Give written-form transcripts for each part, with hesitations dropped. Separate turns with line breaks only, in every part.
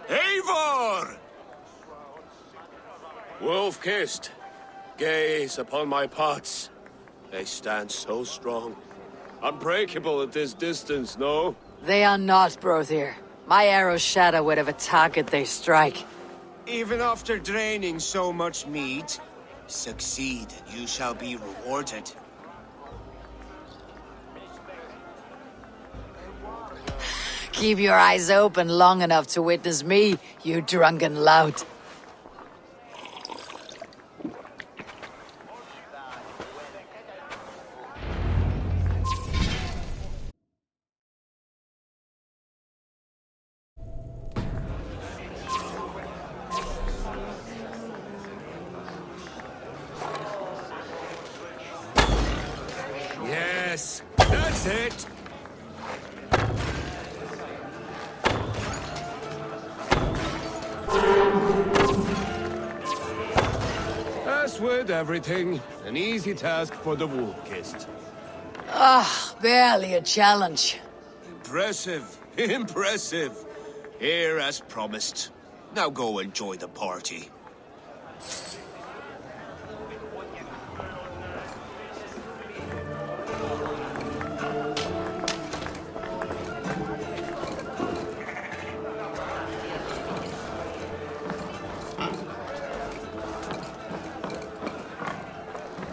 Eivor! Wolf-kissed, gaze upon my pots. They stand so strong. Unbreakable at this distance, no?
They are not, Brother. My arrows shatter whatever target they strike.
Even after draining so much mead, succeed and you shall be rewarded.
Keep your eyes open long enough to witness me, you drunken lout.
Yes, that's it! As with everything, an easy task for the wolf-kissed.
Ah, barely a challenge.
Impressive, impressive. Here as promised. Now go enjoy the party.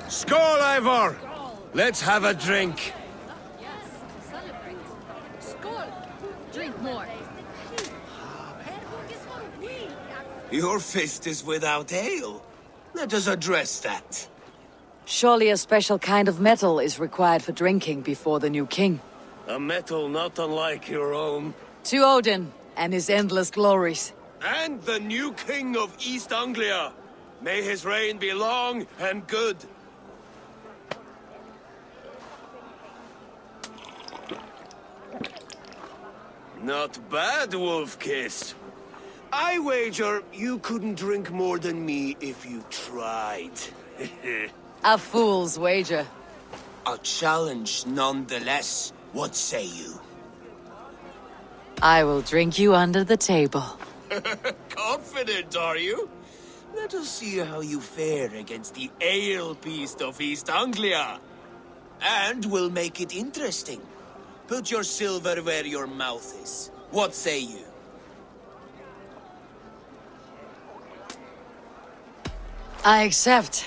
Skål, Eivor! Let's have a drink.
Yes, celebrate. Skål! Drink more.
Your fist is without ale. Let us address that.
Surely a special kind of metal is required for drinking before the new king.
A metal not unlike your own.
To Odin and his endless glories.
And the new king of East Anglia. May his reign be long and good. Not bad, Wolf-kissed. I wager you couldn't drink more than me if you tried.
A fool's wager.
A challenge nonetheless. What say you?
I will drink you under the table.
Confident, are you? Let us see how you fare against the ale beast of East Anglia. And we'll make it interesting. Put your silver where your mouth is. What say you?
I accept.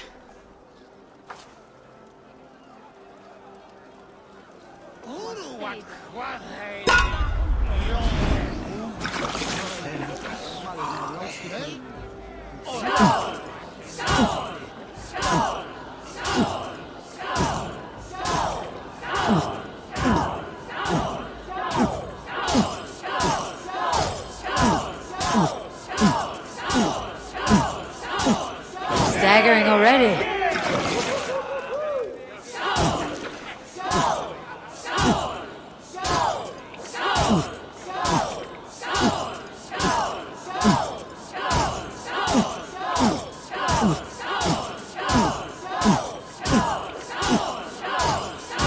Staggering already.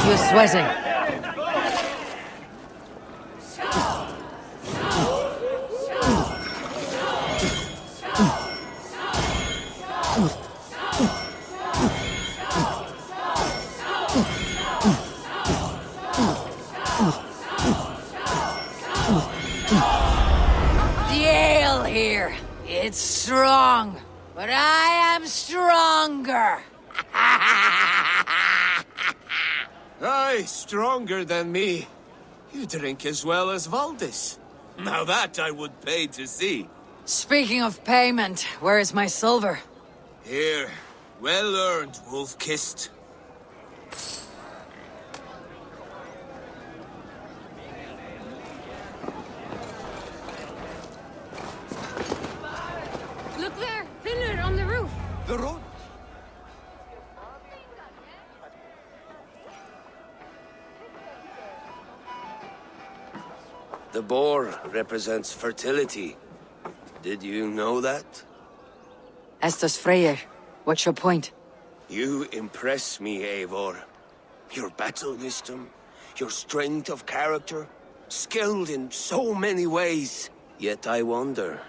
You're sweating. The ale here, it's strong, but I am stronger.
Aye, stronger than me. You drink as well as Valdis. Now that I would pay to see.
Speaking of payment, where is my silver?
Here, well earned, Wolf-kissed.
Look there! Finnur on the roof!
The road.
The boar represents fertility. Did you know that?
As does Freyr. What's your point?
You impress me, Eivor. Your battle wisdom, your strength of character, skilled in so many ways. Yet I wonder,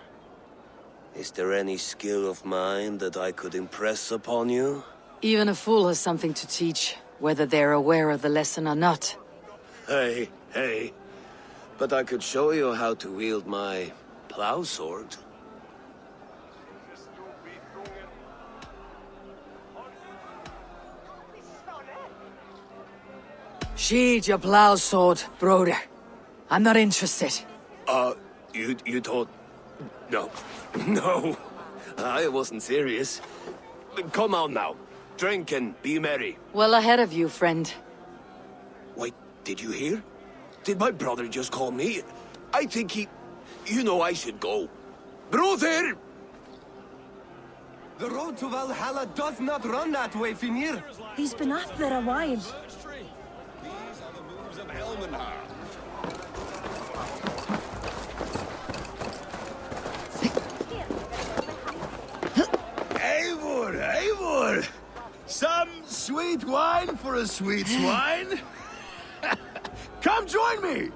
is there any skill of mine that I could impress upon you?
Even a fool has something to teach, whether they're aware of the lesson or not.
Hey. But I could show you how to wield my plow sword.
Sheathe your plow sword, brother. I'm not interested.
You thought... No. No. I wasn't serious. Come on now. Drink and be merry.
Well ahead of you, friend.
Wait, did you hear? Did my brother just call me? I think he... You know I should go. Brother!
The road to Valhalla does not run that way, Finir.
He's been up there a while.
These are the moves of Elmenhar.
Eivor! Some sweet wine for a sweet swine? Come join me!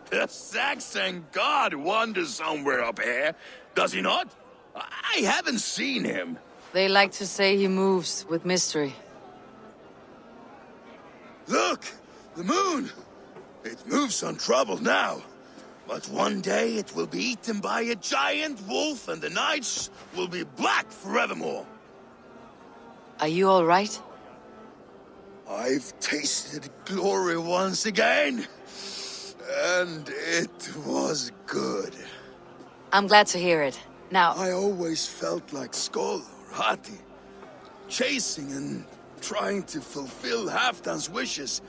The Saxon god wanders somewhere up here, does he not? I haven't seen him.
They like to say he moves with mystery.
Look! The moon! It moves untroubled now. But one day it will be eaten by a giant wolf and the nights will be black forevermore.
Are you all right?
I've tasted glory once again. And it was good.
I'm glad to hear it. Now,
I always felt like Skoll or Hati. Chasing and trying to fulfill Halfdan's wishes.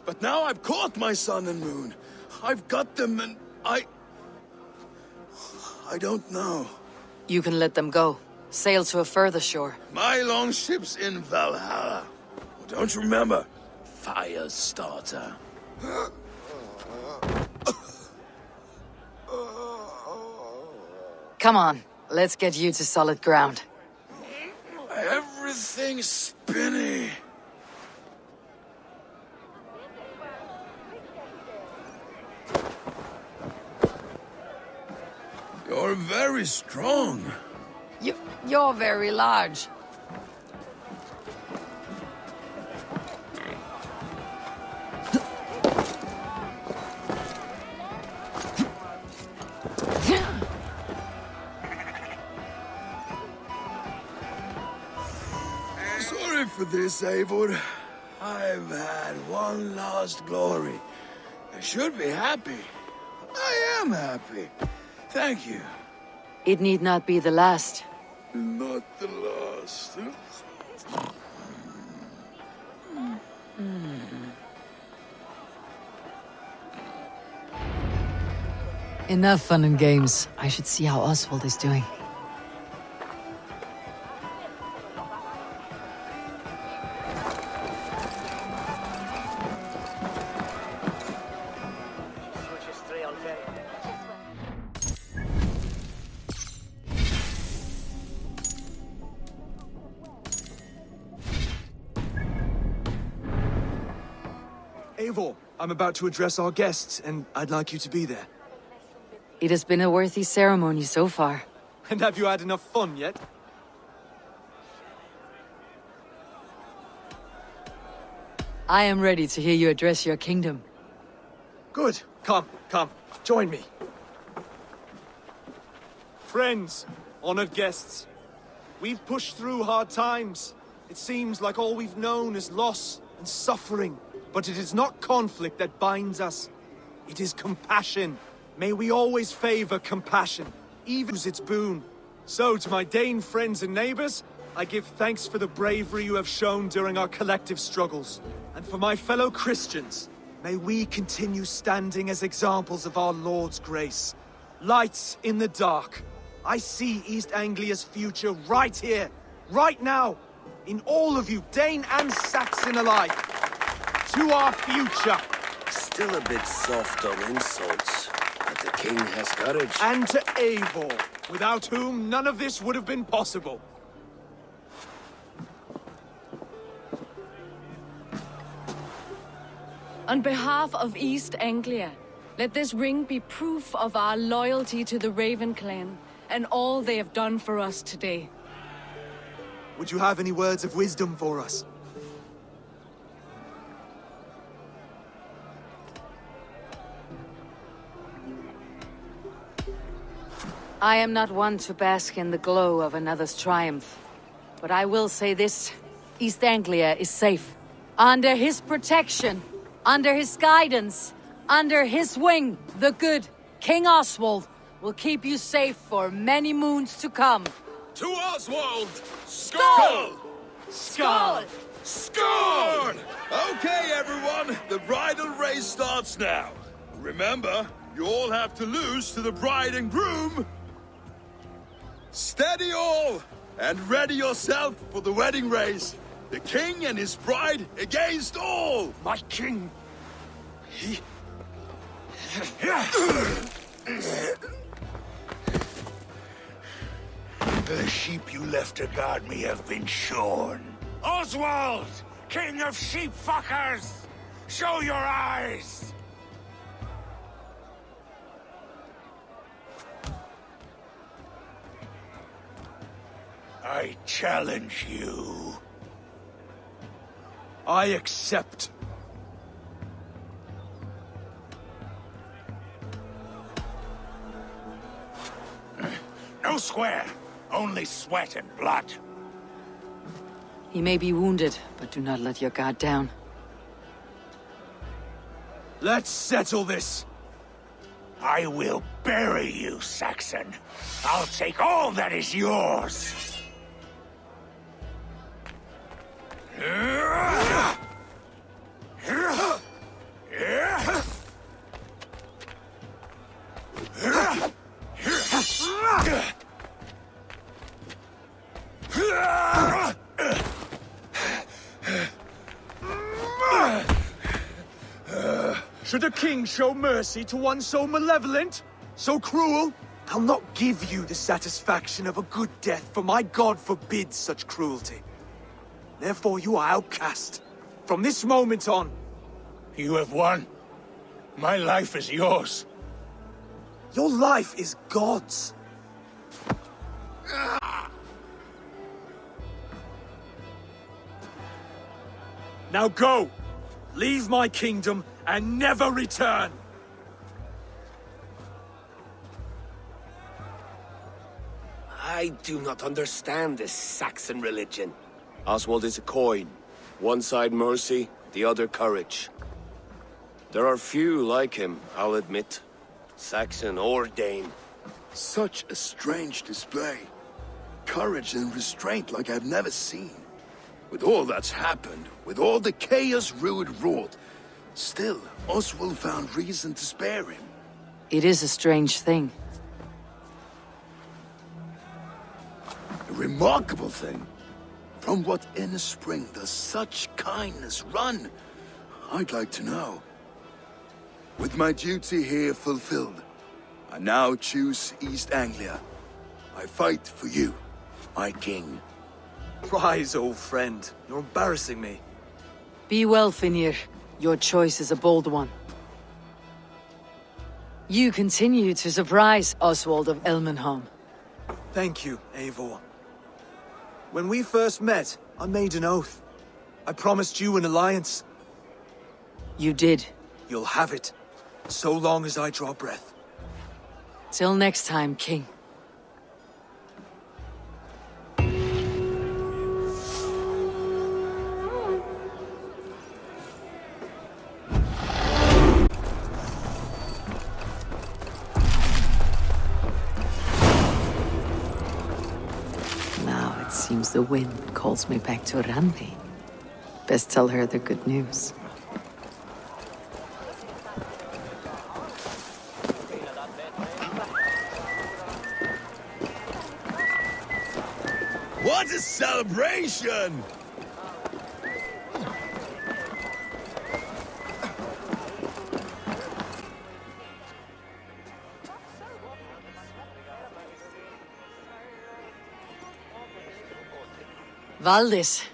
But now I've caught my sun and moon. I've got them and I don't know.
you can let them go. Sail to a further shore.
My longship's in Valhalla. Don't you remember? Firestarter.
Come on, let's get you to solid ground.
Everything's spinny. You're very strong.
You're very large.
Sorry for this, Eivor. I've had one last glory. I should be happy. I am happy. Thank you.
It need not be the last.
Not the last.
Enough fun and games. I should see how Oswald is doing.
Eivor, I'm about to address our guests, and I'd like you to be there.
It has been a worthy ceremony so far.
And have you had enough fun yet?
I am ready to hear you address your kingdom.
Good. Come, join me. Friends, honored guests, we've pushed through hard times. It seems like all we've known is loss and suffering. But it is not conflict that binds us. It is compassion. May we always favor compassion, even as its boon. So, to my Dane friends and neighbors, I give thanks for the bravery you have shown during our collective struggles. And for my fellow Christians, may we continue standing as examples of our Lord's grace. Lights in the dark. I see East Anglia's future right here, right now, in all of you, Dane and Saxon alike. To our future.
Still a bit soft on insults, but the king has courage.
And to Eivor, without whom none of this would have been possible.
On behalf of East Anglia, let this ring be proof of our loyalty to the Raven clan and all they have done for us today.
Would you have any words of wisdom for us?
I am not one to bask in the glow of another's triumph. But I will say this. East Anglia is safe. Under his protection. Under his guidance. Under his wing. The good King Oswald will keep you safe for many moons to come.
To Oswald! Skull!
Skull!
Skull!
Okay, everyone, the bridal race starts now. Remember, you all have to lose to the bride and groom. Steady all, and ready yourself for the wedding race. The king and his bride against all.
My king.
The sheep you left to guard me have been shorn. Oswald! King of sheep fuckers! Show your eyes! I challenge you.
I accept.
No square, only sweat and blood.
He may be wounded, but do not let your guard down.
Let's settle this.
I will bury you, Saxon. I'll take all that is yours.
Should a king show mercy to one so malevolent? So cruel? I'll not give you the satisfaction of a good death, for my god forbids such cruelty. Therefore you are outcast. From this moment on.
You have won. My life is yours.
Your life is God's. Now go! Leave my kingdom and never return!
I do not understand this Saxon religion. Oswald is a coin. One side mercy, the other courage. There are few like him, I'll admit. Saxon or Dane.
Such a strange display. Courage and restraint like I've never seen. With all that's happened, with all the chaos Rued wrought, still, Oswald found reason to spare him.
It is a strange thing.
A remarkable thing. From what inner spring does such kindness run? I'd like to know. With my duty here fulfilled, I now choose East Anglia. I fight for you, my king.
Rise, old friend. You're embarrassing me.
Be well, Finir. Your choice is a bold one. You continue to surprise Oswald of Elmenham.
Thank you, Eivor. When we first met, I made an oath. I promised you an alliance.
You did.
You'll have it, so long as I draw breath.
Till next time, King. Now it seems the wind calls me back to Randi. Best tell her the good news.
What a celebration!
Valdis,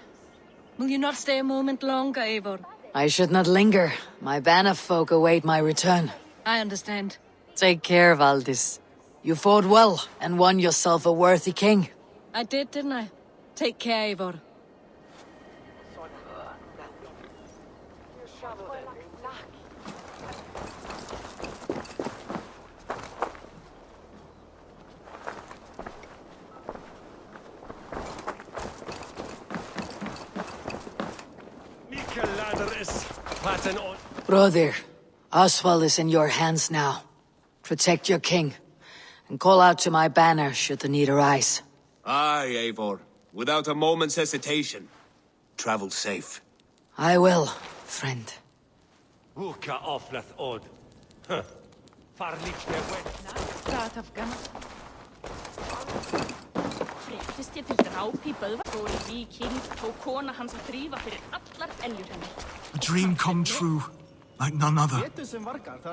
Will you not stay a moment longer, Eivor?
I should not linger. My banner folk await my return.
I understand.
Take care, Valdis. You fought well and won yourself a worthy king.
I did, didn't I? Take care, Eivor.
Brother, Oswald is in your hands now. Protect your king, and call out to my banner should the need arise.
Aye, Eivor. Without a moment's hesitation. Travel safe.
I will, friend.
Vuka oflath od. Farlichne
Fréttist ég til dráp í Böðvar víking tók kona hans að þrífa fyrir allar eljur hennar.
A dream come true, like none other.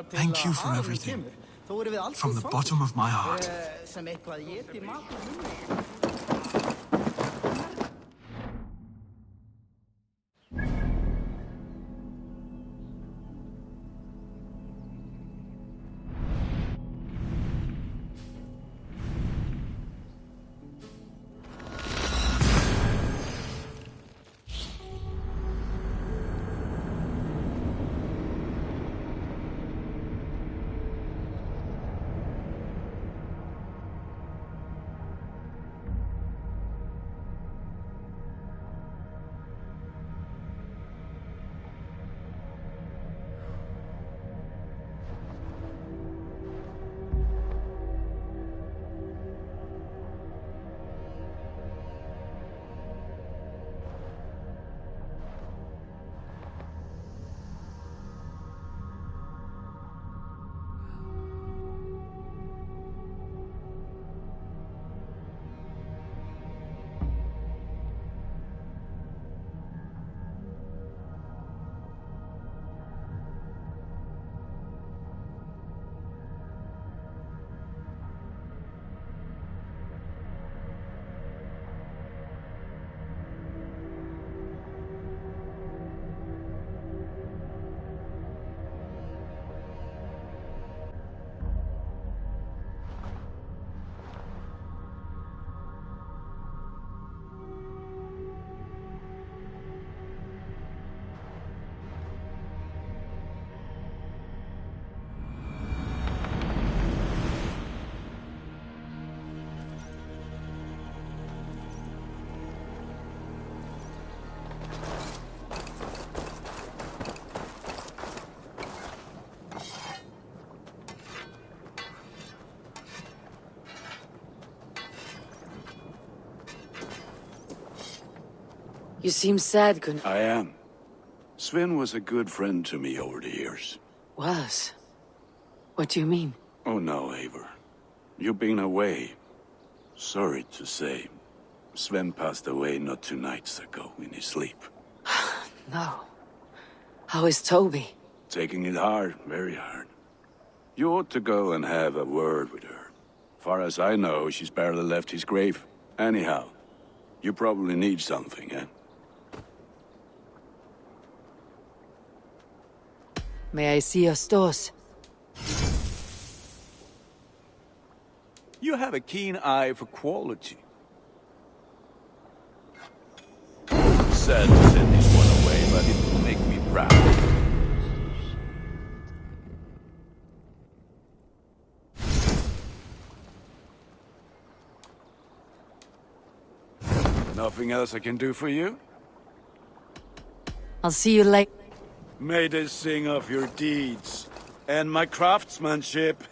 Thank you for everything. From the bottom of my heart.
You seem sad, Gunnar.
I am. Sven was a good friend to me over the years.
Was? What do you mean?
Oh no, Eivor. You've been away. Sorry to say. Sven passed away not 2 nights ago in his sleep.
No. How is Toby?
Taking it hard, very hard. You ought to go and have a word with her. Far as I know, she's barely left his grave. Anyhow, you probably need something, eh?
May I see your stores?
You have a keen eye for quality.
Sad to send this one away, but it will make me proud.
Nothing else I can do for you?
I'll see you later.
May they sing of your deeds and my craftsmanship.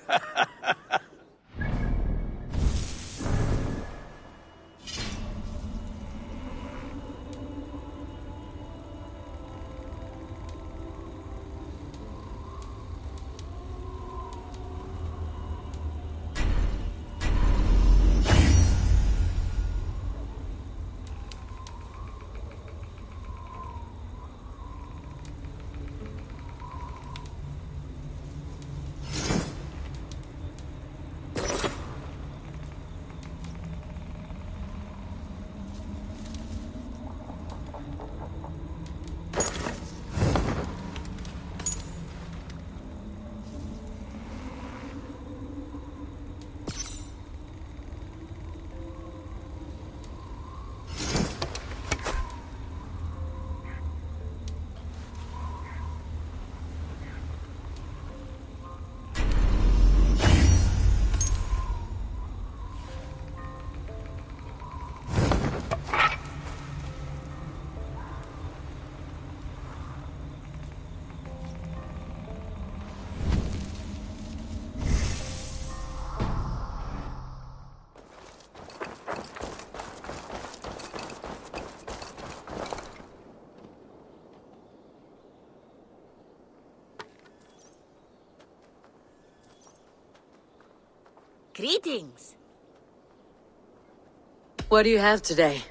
Greetings.
What do you have today?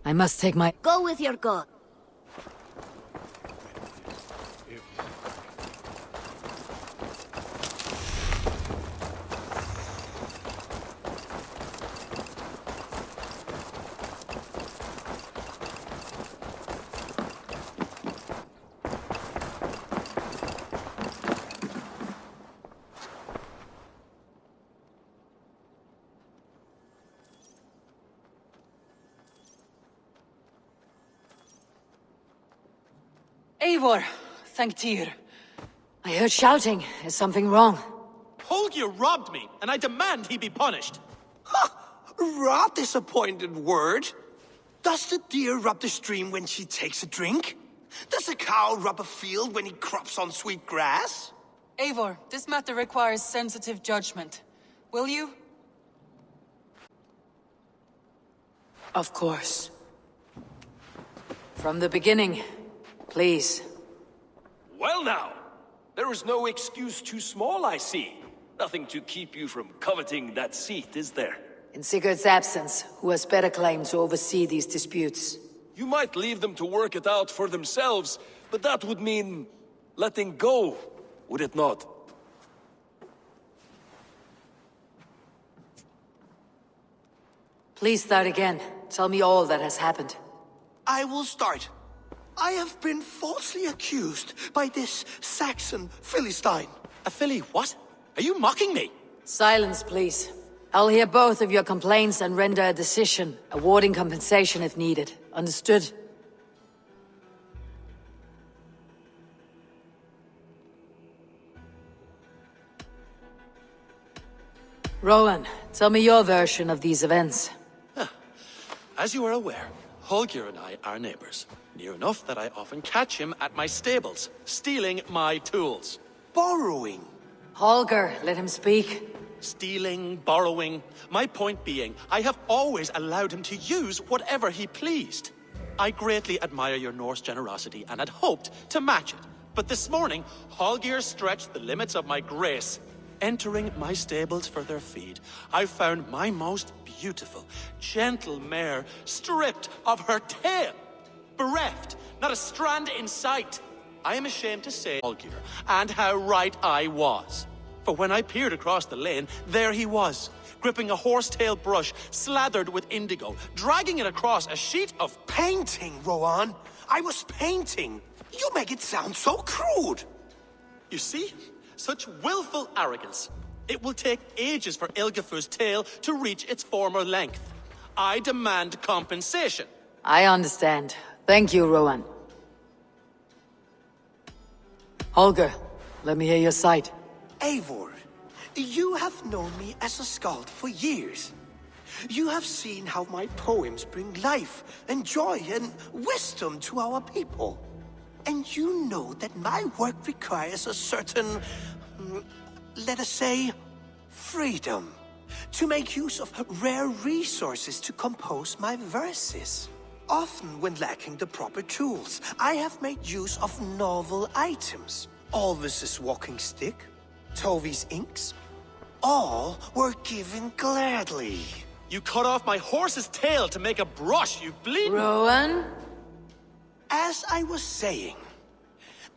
I must take my...
Go with your god.
Eivor, thank Tyr.
I heard shouting. Is something wrong?
Holger robbed me, and I demand he be punished.
Rot disappointed word. Does the deer rub the stream when she takes a drink? Does a cow rub a field when he crops on sweet grass?
Eivor, this matter requires sensitive judgment. Will you?
Of course. From the beginning, please.
Well now, there is no excuse too small, I see. Nothing to keep you from coveting that seat, is there?
In Sigurd's absence, who has better claim to oversee these disputes?
You might leave them to work it out for themselves, but that would mean letting go, would it not?
Please start again. Tell me all that has happened.
I will start. I have been falsely accused by this Saxon Philistine.
A Philly what? Are you mocking me?
Silence, please. I'll hear both of your complaints and render a decision, awarding compensation if needed. Understood? Rowan, tell me your version of these events.
As you are aware, Holger and I are neighbors. Near enough that I often catch him at my stables, stealing my tools.
Borrowing.
Holger, let him speak.
Stealing, borrowing. My point being, I have always allowed him to use whatever he pleased. I greatly admire your Norse generosity and had hoped to match it. But this morning, Holger stretched the limits of my grace. Entering my stables for their feed, I found my most beautiful, gentle mare stripped of her tail. Bereft, not a strand in sight. I am ashamed to say, Holger, and how right I was. For when I peered across the lane, there he was, gripping a horsetail brush slathered with indigo, dragging it across a sheet of
painting, Rowan. I was painting. You make it sound so crude.
You see? Such willful arrogance. It will take ages for Ilgafur's tail to reach its former length. I demand compensation.
I understand. Thank you, Rowan. Holger, let me hear your side.
Eivor, you have known me as a skald for years. You have seen how my poems bring life and joy and wisdom to our people. And you know that my work requires a certain, let us say, freedom. To make use of rare resources to compose my verses. Often when lacking the proper tools, I have made use of novel items. Alvis's walking stick, Tovi's inks. All were given gladly.
You cut off my horse's tail to make a brush, you bleeding...
Rowan?
As I was saying,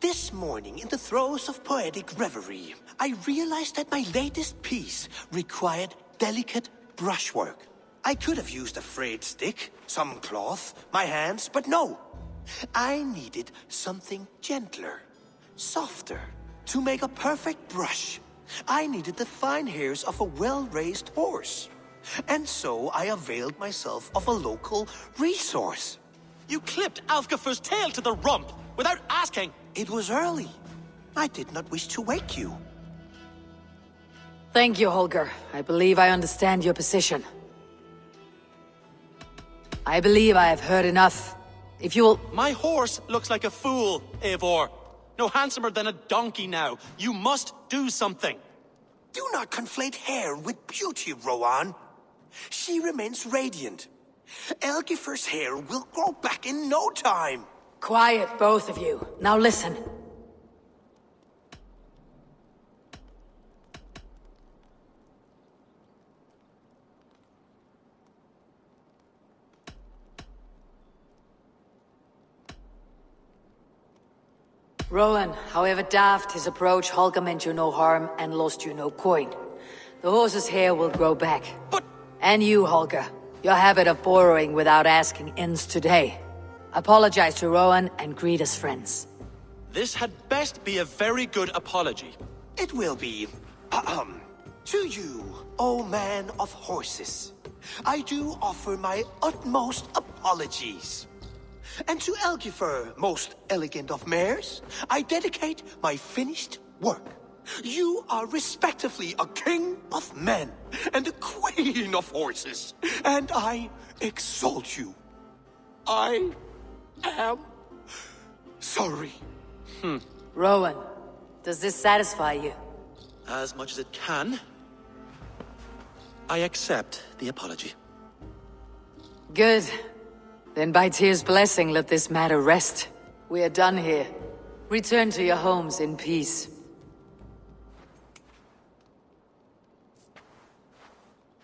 this morning in the throes of poetic reverie, I realized that my latest piece required delicate brushwork. I could have used a frayed stick, some cloth, my hands, but no. I needed something gentler, softer. To make a perfect brush, I needed the fine hairs of a well-raised horse. And so I availed myself of a local resource.
You clipped Alfgafur's tail to the rump without asking.
It was early. I did not wish to wake you.
Thank you, Holger. I believe I understand your position. I believe I have heard enough. If you will...
My horse looks like a fool, Eivor. No handsomer than a donkey now. You must do something.
Do not conflate hair with beauty, Rowan. She remains radiant. Elgifer's hair will grow back in no time.
Quiet, both of you. Now listen. Rowan, however daft his approach, Holger meant you no harm and lost you no coin. The horse's hair will grow back.
But...
And you, Holger. Your habit of borrowing without asking ends today. Apologize to Rowan and greet as friends.
This had best be a very good apology.
It will be. To you, O man of horses, I do offer my utmost apologies. And to Elgifer, most elegant of mares, I dedicate my finished work. You are respectively a king of men and a queen of horses, and I exalt you. I am sorry.
Rowan, does this satisfy you?
As much as it can. I accept the apology.
Good. Then by Tyr's blessing, let this matter rest. We are done here. Return to your homes in peace.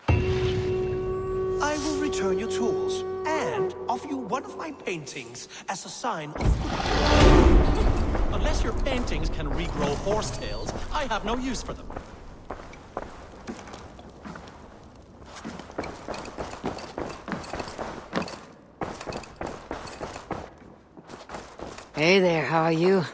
I will return your tools and offer you one of my paintings as a sign of goodwill.
Unless your paintings can regrow horsetails, I have no use for them.
Hey there, how are you?